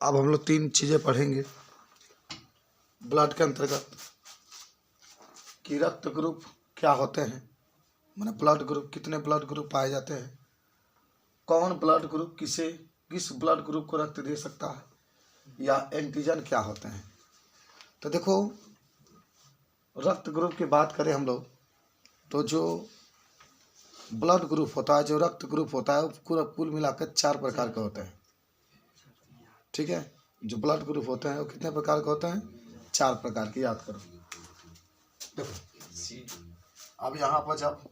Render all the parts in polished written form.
अब हम लोग 3 चीज़ें पढ़ेंगे ब्लड के अंतर्गत कि रक्त ग्रुप क्या होते हैं, माने ब्लड ग्रुप, कितने ब्लड ग्रुप पाए जाते हैं, कौन ब्लड ग्रुप किस ब्लड ग्रुप को रक्त दे सकता है, या एंटीजन क्या होते हैं। तो देखो, रक्त ग्रुप की बात करें हम लोग तो जो ब्लड ग्रुप होता है, जो रक्त ग्रुप होता है, वो कुल मिलाकर 4 प्रकार के होते हैं। ठीक है, जो ब्लड ग्रुप होते हैं वो कितने प्रकार के होते हैं, 4 प्रकार की, याद करो। देखो अब यहाँ पर जब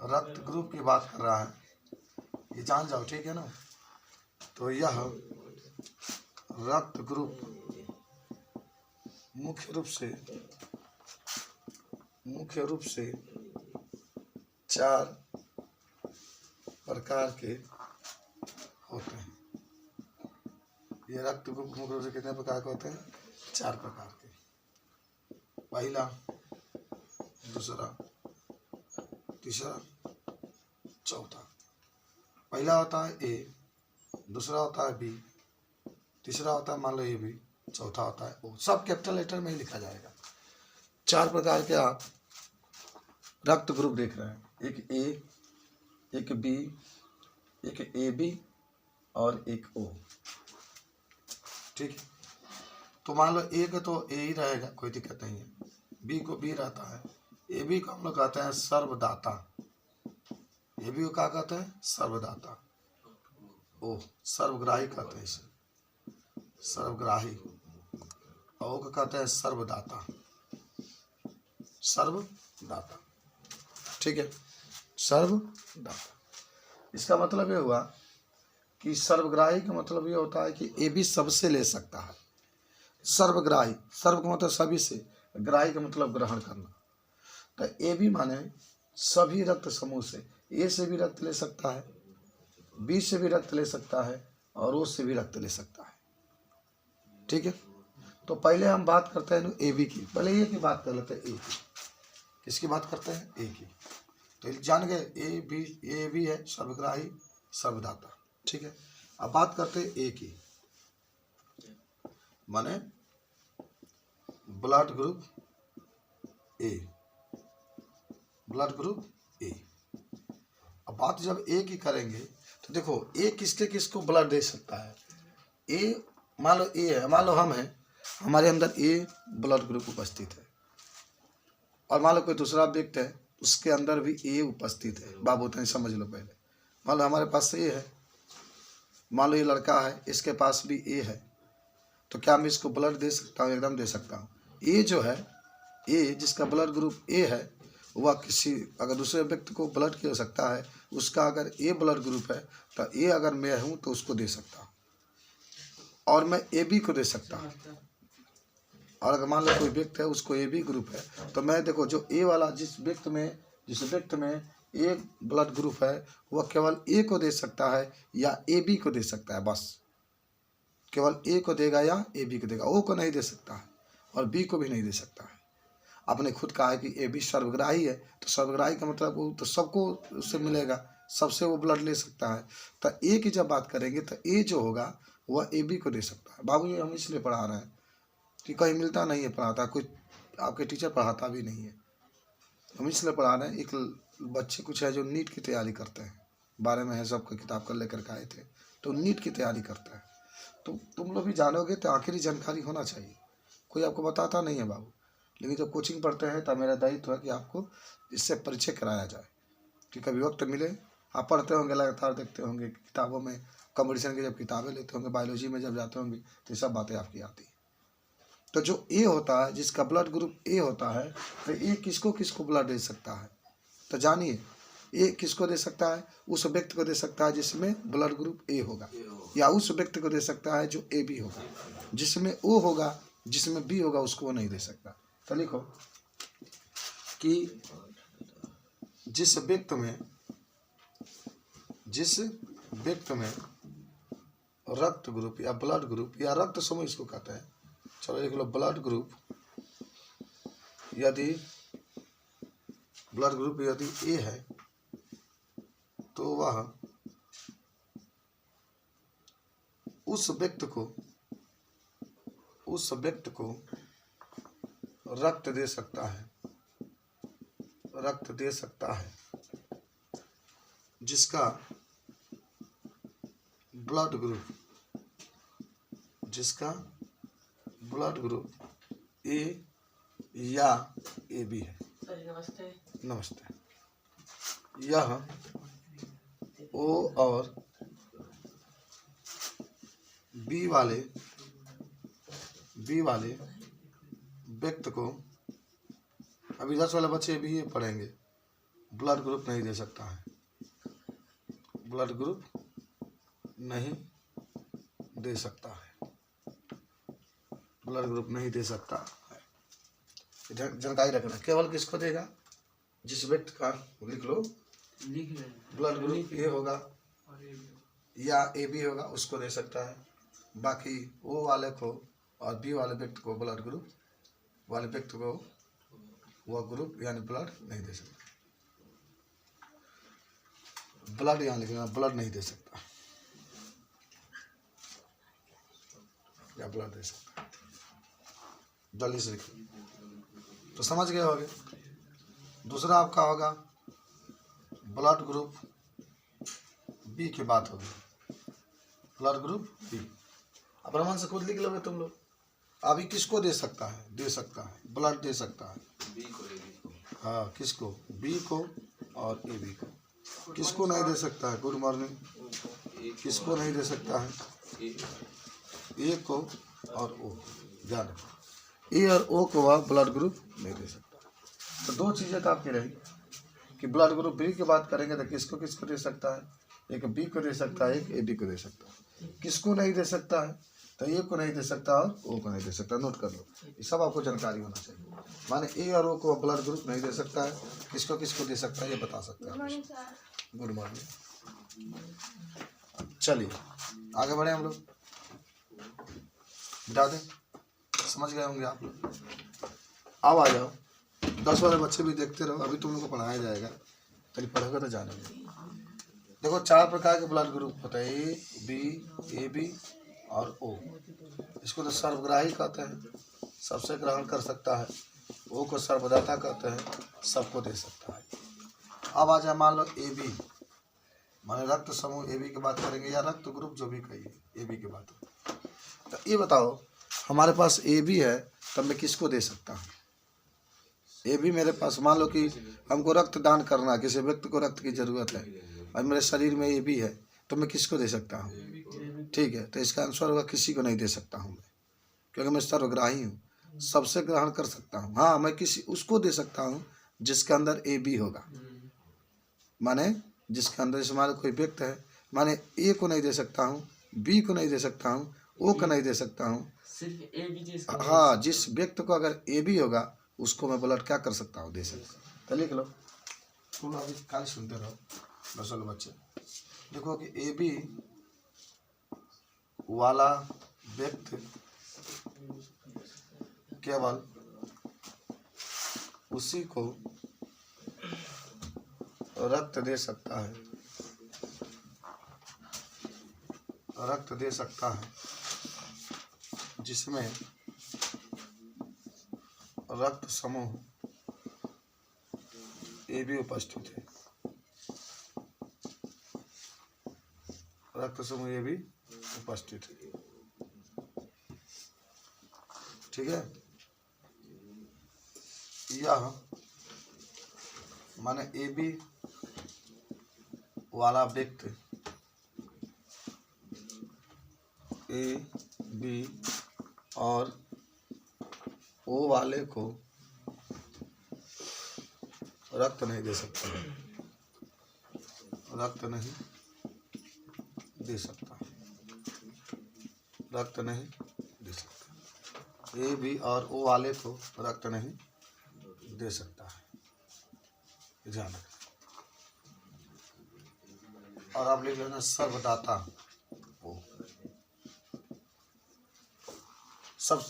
रक्त ग्रुप की बात कर रहा है, ये जान जाओ, ठीक है ना। तो यह रक्त ग्रुप मुख्य रूप से 4 प्रकार के होते हैं। ये रक्त ग्रुप मुख्य रूप से कितने प्रकार के होते हैं, 4 प्रकार के। पहला, दूसरा, तीसरा, चौथा। पहला होता है ए, दूसरा होता है बी, तीसरा होता है मान लो ए बी, चौथा होता है ओ। सब कैपिटल लेटर में ही लिखा जाएगा। 4 प्रकार के आप रक्त ग्रुप देख रहे हैं, एक ए, एक बी, एक ए बी और एक ओ। ठीक है, तो मान लो ए को तो ए ही रहेगा, कोई दिक्कत नहीं है। बी को बी रहता है, ए बी को हम लोग कहते हैं सर्वदाता, ए बी को क्या कहते हैं, सर्वदाता। ओ सर्वग्राही कहते हैं इसे, सर्वग्राही। ओ को कहते हैं सर्वदाता, सर्वदाता। ठीक है, सर्वदाता। इसका मतलब ये हुआ कि सर्वग्राही का मतलब ये होता है कि ए बी सबसे ले सकता है। सर्वग्राही, सर्व का मतलब सभी से, ग्राही का मतलब ग्रहण करना। तो ए बी माने सभी रक्त समूह से, ए से भी रक्त ले सकता है, बी से भी रक्त ले सकता है और ओ से भी रक्त ले सकता है। ठीक है, तो पहले हम बात करते हैं ए बी की, पहले ए की बात कर लेते हैं। ए की, किसकी बात करते हैं, ए की। तो जान गए ए बी है सर्वग्राही, सर्वदाता। ठीक है, अब बात करते हैं ए की, माने blood group A, blood group A. अब बात जब ए की करेंगे तो देखो ए किसके किसको ब्लड दे सकता है। ए मान लो ए है, मान लो हम हैं, हमारे अंदर ए ब्लड ग्रुप उपस्थित है, और मान लो कोई दूसरा व्यक्ति है उसके अंदर भी ए उपस्थित है। बाबू तो समझ लो, पहले मान लो हमारे पास ए है, मान लो ये लड़का है, इसके पास भी ए है, तो क्या मैं इसको ब्लड दे सकता हूँ, एकदम दे सकता हूँ। ए जो है, ए जिसका ब्लड ग्रुप ए है, वह किसी अगर दूसरे व्यक्ति को ब्लड दे सकता है, उसका अगर ए ब्लड ग्रुप है तो ए अगर मैं हूँ तो उसको दे सकता हूँ, और मैं ए बी को दे सकता हूँ। और अगर मान लो कोई व्यक्ति है उसको ए बी ग्रुप है, तो मैं देखो जो ए वाला जिस व्यक्ति में ए ब्लड ग्रुप है, वह केवल ए को दे सकता है या ए बी को दे सकता है, बस केवल ए को देगा या ए बी को देगा, ओ को नहीं दे सकता है और बी को भी नहीं दे सकता है। आपने खुद कहा है कि ए बी सर्वग्राही है, तो सर्वग्राही का मतलब वो तो सबको उससे मिलेगा, सबसे वो ब्लड ले सकता है। तो ए की जब बात करेंगे तो ए जो होगा वह ए बी को दे सकता है। बाबू ये हम इसलिए पढ़ा रहे हैं कि कहीं मिलता नहीं है पढ़ाता, कुछ आपके टीचर पढ़ाता भी नहीं है, हम इसलिए पढ़ा रहे हैं। एक बच्चे कुछ है जो नीट की तैयारी करते हैं, बारे में है सबको किताब कर लेकर के आए थे, तो नीट की तैयारी करता है। तो तुम लोग भी जानोगे तो आखिरी जानकारी होना चाहिए, कोई आपको बताता नहीं है बाबू, लेकिन जब कोचिंग पढ़ते हैं तब मेरा दायित्व है कि आपको इससे परिचय कराया जाए, कि कभी वक्त मिले, आप पढ़ते होंगे लगातार, देखते होंगे किताबों में, कंपटीशन की जब किताबें लेते होंगे, बायोलॉजी में जब जाते होंगे, तो ये सब बातें आपकी आती हैं। तो जो ए होता है, जिसका ब्लड ग्रुप ए होता है, तो ए किसको किसको ब्लड दे सकता है, तो जानिए ए किसको दे सकता है, उस व्यक्ति को दे सकता है जिसमें ब्लड ग्रुप ए होगा, या उस व्यक्ति को दे सकता है जो ए बी होगा, जिसमें ओ होगा, जिसमें बी होगा उसको वो नहीं दे सकता। तो लिखो कि जिस व्यक्ति में रक्त ग्रुप या ब्लड ग्रुप या रक्त समूह इसको कहते हैं, चलो लिख लो, ब्लड ग्रुप यदि ए है तो वह उस व्यक्ति को रक्त दे सकता है जिसका ब्लड ग्रुप ए या ए बी है। नमस्ते। यह ओ और बी वाले व्यक्ति को, अभी 10 वाले बच्चे भी ये पढ़ेंगे, ब्लड ग्रुप नहीं दे सकता है। ब्लड ग्रुप नहीं दे सकता है। ब्लड ग्रुप नहीं दे सकता है। जानकारी रखना। केवल किसको देगा? जिस व्यक्ति का, लिख लो, ब्लड ग्रुप ए होगा या ए बी होगा, उसको दे सकता है। बाकी ओ वाले को और बी वाले व्यक्ति को, ब्लड ग्रुप वाले व्यक्ति को वह ग्रुप यानी ब्लड नहीं दे सकता। ब्लड यहाँ लिखना, ब्लड नहीं दे सकता या ब्लड दे सकता। जल्दी से लिखिए। तो समझ गए होंगे। दूसरा आपका होगा ब्लड ग्रुप बी की बात होगी। ब्लड ग्रुप बी अपना मन से खुद लिख लोगे तुम लोग। अभी किसको दे सकता है? ब्लड दे सकता है बी को, हाँ, किसको? बी को और ए बी को। किसको नहीं दे सकता है? Good morning. किसको नहीं दे सकता है? ए को और ओ। ध्यान रखो, ए और ओ को वह ब्लड ग्रुप नहीं दे सकता। तो दो चीज़ें तो आपकी रही कि ब्लड ग्रुप बी की बात करेंगे तो किसको किसको दे सकता है? एक बी को दे सकता है, एक ए बी को दे सकता है। किसको नहीं दे सकता है? तो ए को नहीं दे सकता और ओ को नहीं दे सकता। नोट कर लो, ये सब आपको जानकारी होना चाहिए। माने ए और ओ को ब्लड ग्रुप नहीं दे सकता है, किसको किसको दे सकता है ये बता सकते हैं। Good morning. चलिए आगे बढ़े हम लोग। बिठा दें। समझ गए होंगे आप लोग। अब आ जाओ, 10 वाले बच्चे भी देखते रहो, अभी तुम लोग को पढ़ाया जाएगा, कभी पढ़ोगे तो जानेंगे। देखो 4 प्रकार के ब्लड ग्रुप होते हैं, ए बी और ओ। इसको तो सर्वग्राही कहते हैं, सबसे ग्रहण कर सकता है। ओ को सर्वदाता कहते हैं, सबको दे सकता है। अब आ जाए, मान लो ए बी, माने रक्त समूह ए बी की बात करेंगे या रक्त ग्रुप जो भी कहिए, ए बी की बात। तो ये बताओ, हमारे पास ए बी है तब मैं किसको दे सकता हूँ? ए बी मेरे पास, मान लो कि हमको रक्त दान करना है, किसी व्यक्ति को रक्त की जरूरत है और मेरे शरीर में ए बी है, तो मैं किसको दे सकता हूँ? ठीक है, तो इसका आंसर होगा किसी को नहीं दे सकता हूँ मैं, क्योंकि मैं सर्वग्राही हूँ, सबसे ग्रहण कर सकता हूँ। हाँ, मैं किसी उसको दे सकता हूँ जिसके अंदर ए बी होगा, माने जिसके अंदर, जैसे मान कोई व्यक्ति है, माने ए को नहीं दे सकता हूँ, बी को नहीं दे सकता हूँ, ओ को नहीं दे सकता हूँ, सिर्फ ए बी। हाँ, जिस व्यक्ति को अगर ए बी होगा उसको मैं ब्लड क्या कर सकता हूँ? दे सकता हूँ। तो लिख लो, तुम अभी खाली सुनते रहो 10 वाले बच्चे। देखो कि ए बी वाला व्यक्ति केवल उसी को रक्त दे सकता है, जिसमें रक्त समूह ए बी उपस्थित है। रक्त समूह ए बी उपस्थित है। ठीक है, यह माने ए बी वाला व्यक्ति ए बी और ओ वाले को रक्त नहीं दे सकता, रक्त नहीं दे सकता, रक्त नहीं दे सकता। ए बी और ओ वाले को रक्त नहीं दे सकता है, ध्यान रखना। और आप लिख लेना सर्वदाता ओ। सब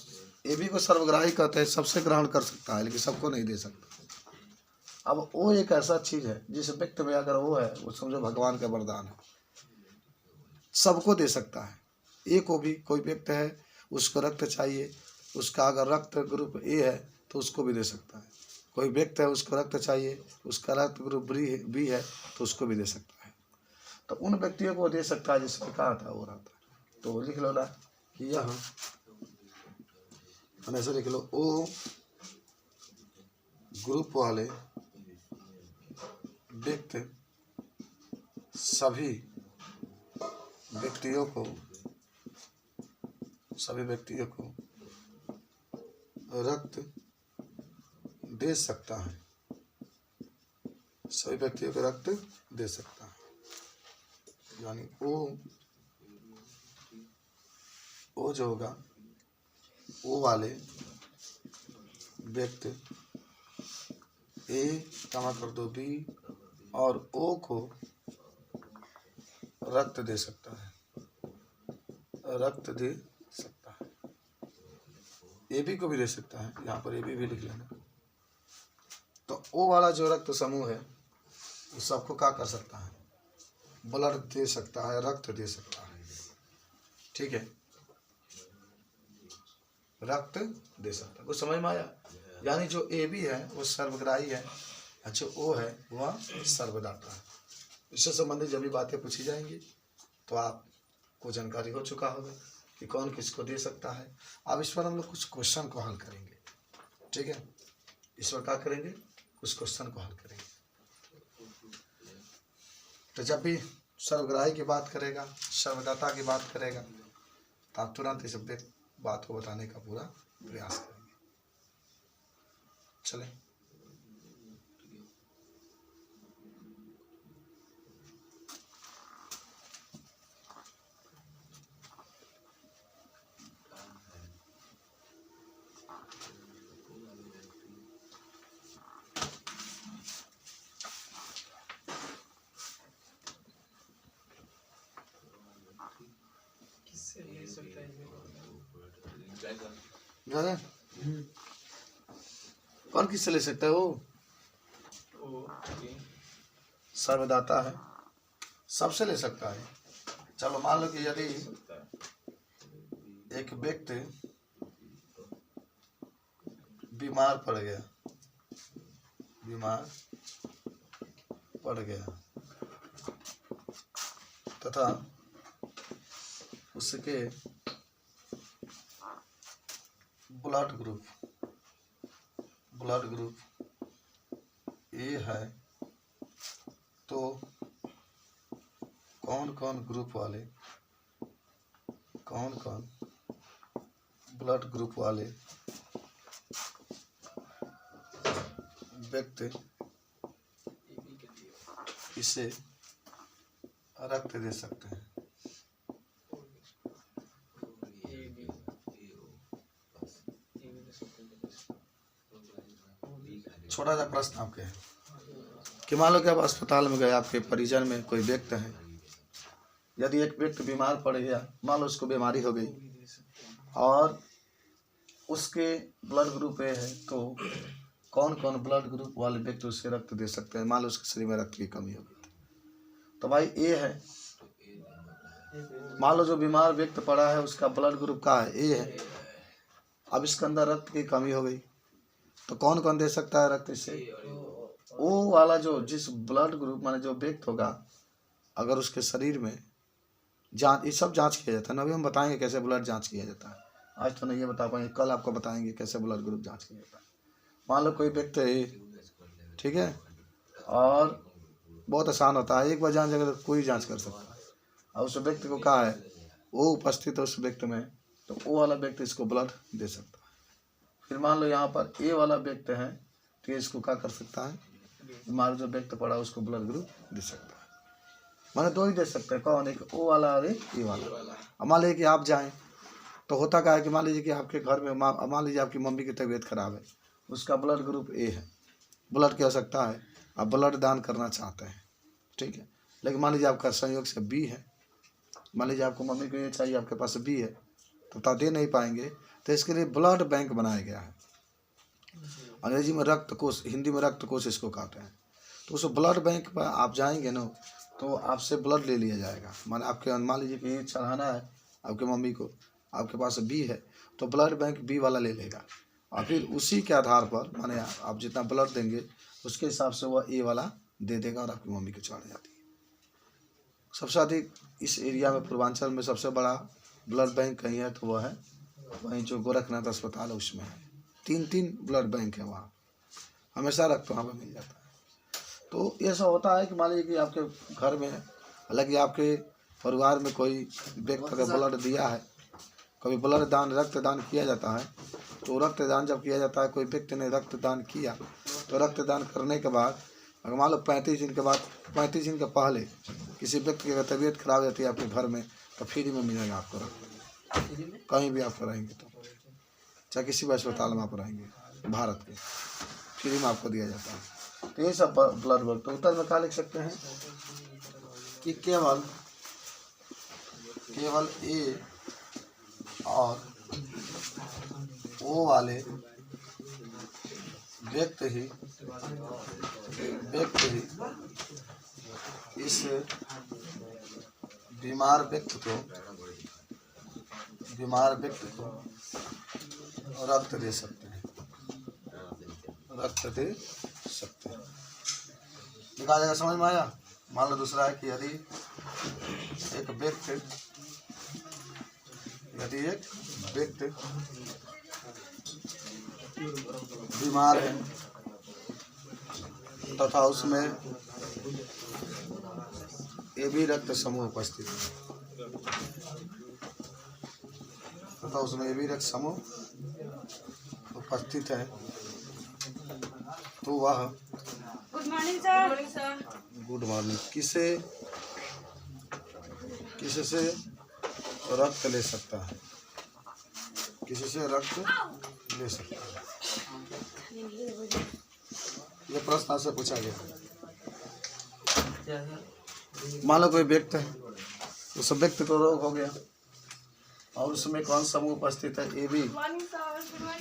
ए बी को सर्वग्राही कहते हैं, सबसे ग्रहण कर सकता है लेकिन सबको नहीं दे सकता। अब वो एक ऐसा चीज है जिस व्यक्ति में अगर वो है, वो समझो भगवान का वरदान है, सबको दे सकता है। ए को भी कोई व्यक्ति है उसको रक्त चाहिए, उसका अगर रक्त ग्रुप ए है तो उसको भी दे सकता है। कोई व्यक्ति है उसको रक्त चाहिए, उसका रक्त ग्रुप बी है तो उसको भी दे सकता है। तो उन व्यक्तियों को दे सकता है जिसमें कहा था वो रहता है। तो लिख लो ना कि यह ऐसे लिख लो, ओ ग्रुप वाले व्यक्ति सभी व्यक्तियों को रक्त दे सकता है, सभी व्यक्तियों को रक्त दे सकता है। यानी ओ जो होगा, ओ वाले व्यक्ति ए कमा कर दो बी और ओ को रक्त दे सकता है, रक्त दे सकता है। ए बी को भी दे सकता है, यहाँ पर ए बी भी लिख लेना। तो ओ वाला जो रक्त समूह है वो सबको क्या कर सकता है, ब्लड दे सकता है, रक्त दे सकता है। ठीक है, रक्त दे सकता है। कुछ समझ में आया? यानी जो ए बी है वो सर्वग्राही है, जो ओ है वह सर्वदाता है। इससे संबंधित जब भी बातें पूछी जाएंगी तो आपको जानकारी हो चुका होगा कि कौन किसको दे सकता है। अब इस पर हम लोग कुछ क्वेश्चन को हल करेंगे। ठीक है, इस पर क्या करेंगे, कुछ क्वेश्चन को हल करेंगे। तो जब भी सर्वग्राही की बात करेगा, सर्वदाता की बात करेगा तो आप तुरंत इस बात को बताने का पूरा प्रयास करेंगे। चलें, कौन किससे ले सकता है? वो सर्वदाता है, सबसे ले सकता है। चलो मान लो कि यदि एक व्यक्ति बीमार पड़ गया तथा उसके ब्लड ग्रुप ए है, तो कौन कौन ब्लड ग्रुप वाले व्यक्ति इसे रक्त दे सकते हैं? छोटा सा प्रश्न आपके है कि मान लो कि आप अस्पताल में गए, आपके परिजन में कोई व्यक्ति है, यदि एक व्यक्ति बीमार पड़ गया, मान लो उसको बीमारी हो गई और उसके ब्लड ग्रुप ए है, तो कौन कौन ब्लड ग्रुप वाले व्यक्ति उससे रक्त दे सकते हैं? मान लो उसके शरीर में रक्त की कमी हो गई तो भाई ए है, मान लो जो बीमार व्यक्ति पड़ा है उसका ब्लड ग्रुप का है, ए है। अब इसके अंदर रक्त की कमी हो गई तो कौन कौन दे सकता है रक्त इससे? ओ वाला जो जिस ब्लड ग्रुप माने जो व्यक्ति होगा, अगर उसके शरीर में जांच, ये सब जांच किया जाता है ना, अभी हम बताएंगे कैसे ब्लड जांच किया जाता है। आज तो नहीं ये बता पाएंगे, कल आपको बताएंगे कैसे ब्लड ग्रुप जांच किया जाता है। मान लो कोई व्यक्ति है, ठीक है, और बहुत आसान होता है, एक बार जांच अगर कोई जांच कर सकता है और उस व्यक्ति को कहा है वो उपस्थित है उस व्यक्ति में, तो वो वाला व्यक्ति इसको ब्लड दे सकता है। फिर मान लो यहाँ पर ए वाला व्यक्ति है तो इसको क्या कर सकता है, बीमार जो व्यक्ति पड़ा उसको ब्लड ग्रुप दे सकता है। माने दो ही दे सकते हैं, कौन? एक ओ वाला और एक ए वाला। अब मान लीजिए कि आप जाएं तो होता क्या है कि मान लीजिए कि आपके घर में मान लीजिए आपकी मम्मी की तबीयत खराब है, उसका ब्लड ग्रुप ए है, ब्लड की आवश्यकता है, आप ब्लड दान करना चाहते हैं, ठीक है, लेकिन मान लीजिए आपका संयोग से बी है, मान लीजिए आपको मम्मी को ये चाहिए, आपके पास बी है, तो दे नहीं पाएंगे, तो इसके लिए ब्लड बैंक बनाया गया है। अंग्रेजी में रक्त कोष, हिंदी में रक्त कोष इसको कहते हैं। तो उस ब्लड बैंक पर आप जाएंगे ना तो आपसे ब्लड ले लिया जाएगा। मान आपके मान लीजिए कि ये चढ़ाना है आपके मम्मी को, आपके पास बी है, तो ब्लड बैंक बी वाला ले लेगा और फिर उसी के आधार पर माने आप जितना ब्लड देंगे उसके हिसाब से वह ए वाला दे देगा और आपकी मम्मी को चढ़ जाती है। सबसे अधिक इस एरिया में पूर्वांचल में सबसे बड़ा ब्लड बैंक कहीं है तो वह है वहीं जो गोरखनाथ अस्पताल है उसमें है। 3 ब्लड बैंक है वहाँ, हमेशा रक्त वहाँ पर मिल जाता है। तो ये सब होता है कि मान लीजिए कि आपके घर में, हालांकि आपके परिवार में कोई व्यक्ति का ब्लड दिया है, कभी ब्लड दान रक्तदान किया जाता है, तो रक्तदान जब किया जाता है, कोई व्यक्ति ने रक्तदान किया तो रक्तदान करने के बाद अगर मान लो 35 दिन के बाद, 35 दिन के पहले किसी व्यक्ति की तबीयत खराब हो जाती है आपके घर में, तो फ्री में मिलेगा आपको रक्त, कहीं भी आप कराएंगे तो, चाहे किसी भी अस्पताल में आप रहेंगे भारत के, फ्री में आपको दिया जाता है। तो ये सब ब्लड बैंक। तो उत्तर में क्या लिख सकते हैं कि केवल ए और ओ वाले व्यक्ति ही इस बीमार व्यक्ति को रक्त दे सकते हैं, लिखा जाएगा। समझ में आया? मान लो दूसरा है कि यदि एक व्यक्ति बीमार है तथा उसमें ए बी रक्त समूह उपस्थित है, तो वह गुड मॉर्निंग किससे रक्त ले सकता है, ये प्रश्न से पूछा गया। मान लो कोई व्यक्ति है, उस व्यक्ति को रोग हो गया और उसमें कौन समूह उपस्थित है, ए बी,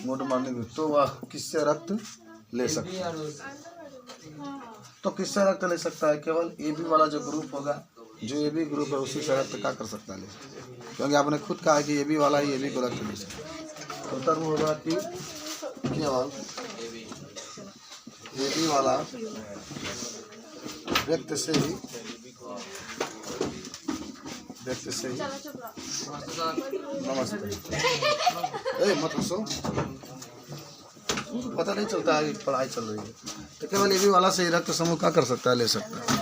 गुड मॉर्निंग, तो वह किससे रक्त ले सकता है? तो किससे रक्त ले सकता है? केवल ए बी वाला जो ग्रुप होगा, जो ए बी ग्रुप है उसी से रक्त क्या कर सकता है, क्योंकि आपने खुद कहा कि ए बी वाला ही ए बी को रक्त ले सकता है। उत्तर में होगा कि केवल ए बी वाला व्यक्ति से ही नमस्ते मत हंसो, पता नहीं चलता है पढ़ाई चल रही है। तो केवल ए बी वाला से ही रक्त समूह क्या कर सकता है, ले सकता है।